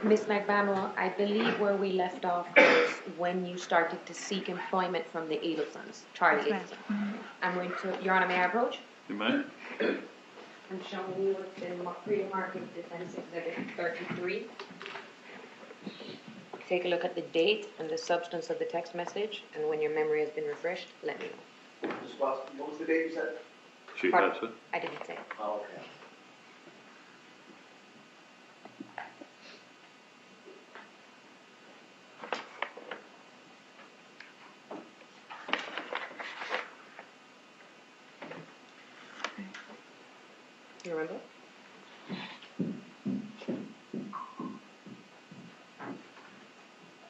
Miss McBanwell, I believe where we left off was when you started to seek employment from the Adelsons, Charlie Yes, Adelson. I'm going to, Your Honor, may I approach? You may. I'm showing you what's in pre-market defense exhibit 33. Take a look at the date and the substance of the text message, and when your memory has been refreshed, let me know. Just what was the date you said? She Pardon? has it. I didn't say. Oh, okay. You remember?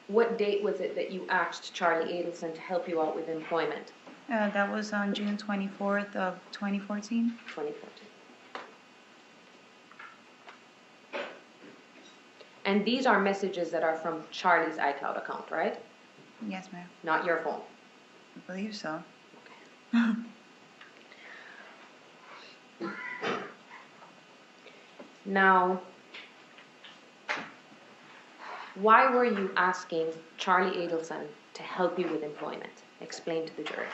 What date was it that you asked Charlie Adelson to help you out with employment? that was on June 24th of 2014. 2014. And these are messages that are from Charlie's iCloud account, right? Yes, ma'am. Not your phone. I believe so. Now, why were you asking Charlie Adelson to help you with employment? Explain to the jury.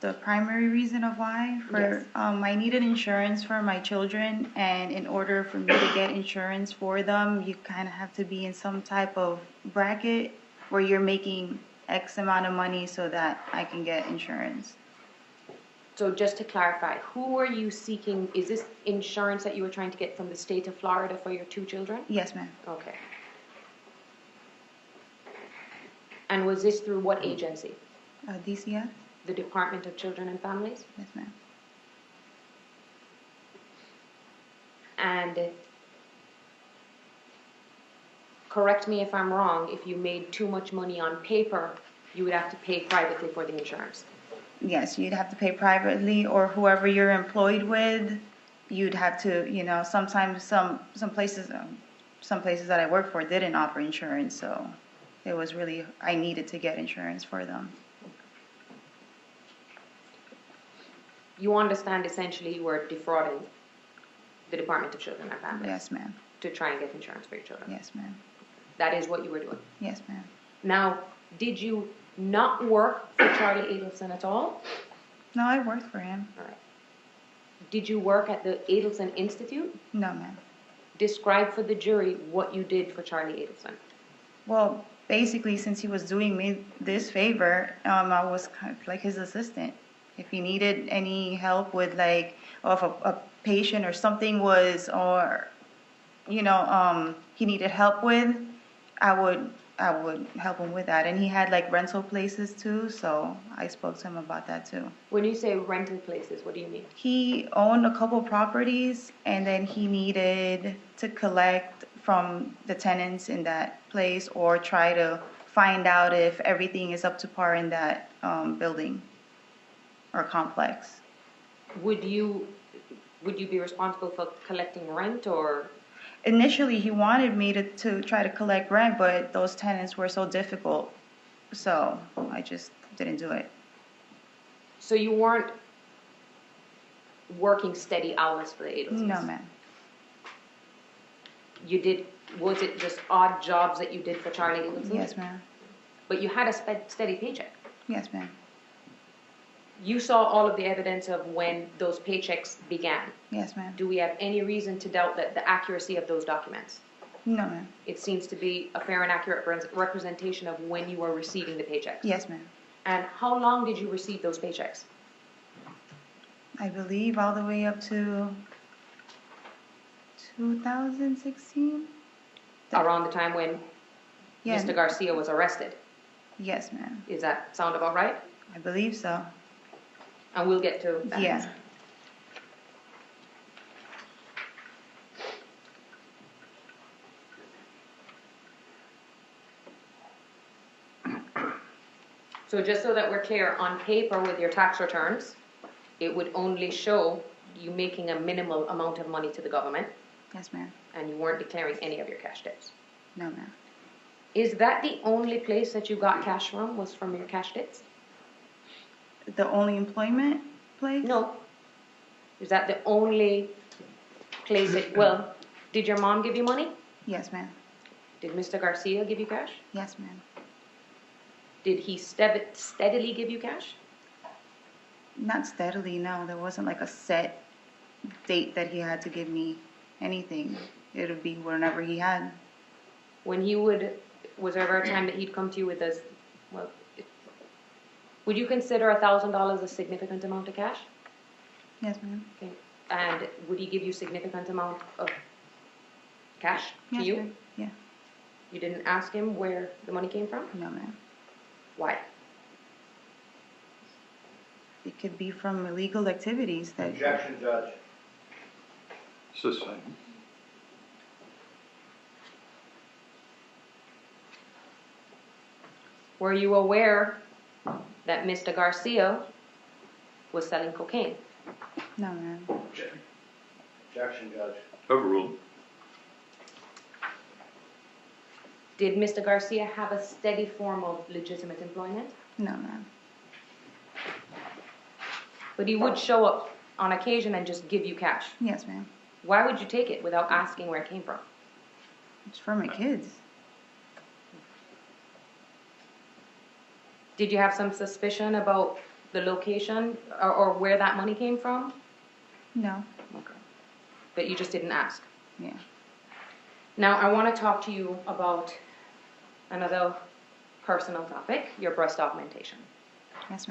The primary reason of why Yes. I needed insurance for my children, and in order for me to get insurance for them, you kind of have to be in some type of bracket where you're making X amount of money so that I can get insurance. So just to clarify, who were you seeking? Is this insurance that you were trying to get from the state of Florida for your 2 children? Yes, ma'am. Okay. And was this through what agency? DCF? The Department of Children and Families? Yes, ma'am. And correct me if I'm wrong, if you made too much money on paper, you would have to pay privately for the insurance. Yes, you'd have to pay privately, or whoever you're employed with, you'd have to, sometimes some places that I work for didn't offer insurance, so it was really, I needed to get insurance for them. You understand essentially you were defrauding the Department of Children and Families Yes, ma'am. to try and get insurance for your children. Yes, ma'am. That is what you were doing. Yes, ma'am. Now, did you not work for Charlie Adelson at all? No, I worked for him. All right. Did you work at the Adelson Institute? No, ma'am. Describe for the jury what you did for Charlie Adelson. Well, basically, since he was doing me this favor, I was kind of like his assistant. If he needed any help with, like, or if a patient or something was, or, he needed help with, I would help him with that. And he had, like, rental places too, so I spoke to him about that too. When you say rental places, what do you mean? He owned a couple properties, and then he needed to collect from the tenants in that place, or try to find out if everything is up to par in that building or complex. Would you be responsible for collecting rent, or? Initially, he wanted me to try to collect rent, but those tenants were so difficult, so I just didn't do it. So you weren't working steady hours for the Adelsons? No, ma'am. You did, was it just odd jobs that you did for Charlie Adelson? Yes, ma'am. But you had a steady paycheck? Yes, ma'am. You saw all of the evidence of when those paychecks began. Yes, ma'am. Do we have any reason to doubt that the accuracy of those documents? No, ma'am. It seems to be a fair and accurate representation of when you were receiving the paychecks. Yes, ma'am. And how long did you receive those paychecks? I believe all the way up to 2016. Around the time when Yeah. Mr. Garcia was arrested. Yes, ma'am. Is that sound about right? I believe so. And we'll get to that. Yeah. So just so that we're clear, on paper with your tax returns, it would only show you making a minimal amount of money to the government, Yes, ma'am. and you weren't declaring any of your cash debts. No, ma'am. Is that the only place that you got cash from, was from your cash debts? The only employment place? No. Is that the only place that, well, Did your mom give you money? Yes, ma'am. Did Mr. Garcia give you cash? Yes, ma'am. Did he steadily give you cash? Not steadily, no. There wasn't like a set date that he had to give me anything. It would be whenever he had. When he was there ever a time that he'd come to you with this, well, would you consider $1,000 a significant amount of cash? Yes, ma'am. Okay. And would he give you significant amount of cash to Yes, you? ma'am. Yeah. You didn't ask him where the money came from? No, ma'am. Why? It could be from illegal activities that. Objection, Judge. Sustained. Were you aware that Mr. Garcia was selling cocaine? No, ma'am. Objection, Judge. Overruled. Did Mr. Garcia have a steady form of legitimate employment? No, ma'am. But he would show up on occasion and just give you cash. Yes, ma'am. Why would you take it without asking where it came from? It's for my kids. Did you have some suspicion about the location or where that money came from? No. Okay. But you just didn't ask. Yeah. Now, I want to talk to you about another personal topic, your breast augmentation.